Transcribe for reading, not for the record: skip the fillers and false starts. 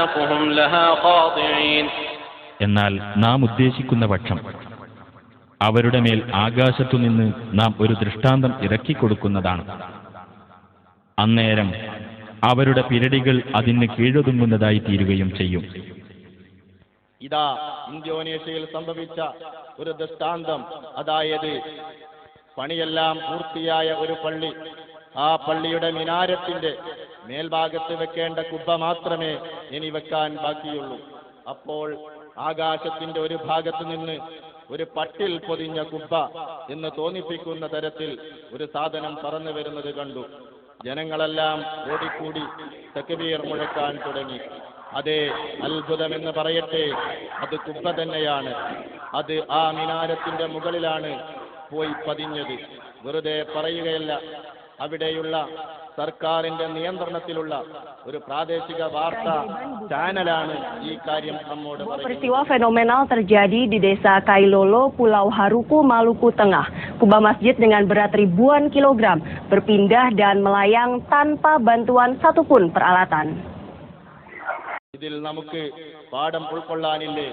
فهم لها خاضعين. എന്നാൽ നാം ഉദ്ദേശിക്കുന്ന പക്ഷം അവരുടെ മേൽ ആകാശത്തുനിന്ന് നാം ഒരു ദൃഷ്ടാന്തം ഇറക്കിക്കൊടുക്കുന്നതാണ്. അന്നേരം അവരുടെ പിരടികൾ അതിന് കീഴൊതുങ്ങുന്നതായി തീരുകയും ചെയ്യും. ഇതാ ഇന്തോനേഷ്യയിൽ സംഭവിച്ച ഒരു ദൃഷ്ടാന്തം, അതായത് പണിയെല്ലാം പൂർത്തിയായ ഒരു പള്ളി, ആ പള്ളിയുടെ മിനാരത്തിന്റെ മേൽഭാഗത്ത് വെക്കേണ്ട കുബ്ബ മാത്രമേ ഇനി വെക്കാൻ ബാക്കിയുള്ളൂ. അപ്പോൾ ആകാശത്തിന്റെ ഒരു ഭാഗത്ത് നിന്ന് ഒരു പട്ടിൽ പൊതിഞ്ഞ കുബ്ബ എന്ന് തോന്നിപ്പിക്കുന്ന തരത്തിൽ ഒരു സാധനം പറന്നു വരുന്നത് കണ്ടു. ജനങ്ങളെല്ലാം ഓടിക്കൂടി തക്ബീർ മുഴക്കാൻ തുടങ്ങി. അതേ, അത്ഭുതമെന്ന് പറയട്ടെ, അത് കുബ്ബ തന്നെയാണ്. അത് ആ മിനാരത്തിന്റെ മുകളിലാണ് പോയി പതിഞ്ഞത്. വെറുതെ പറയുകയല്ല, അവിടെയുള്ള സർക്കാരിന്റെ നിയന്ത്രണത്തിലുള്ള ഒരു പ്രാദേശിക വാർത്താ ചാനലാണ് ഈ കാര്യം നമ്മോട് പറയുന്നത്. Peristiwa fenomenal terjadi di desa Kailolo, Pulau Haruku, Maluku Tengah. Kubah masjid dengan berat ribuan kilogram berpindah dan melayang tanpa bantuan satupun peralatan. ഇതിൽ നമുക്ക് പാഠം ഉൾക്കൊള്ളാനില്ലേ?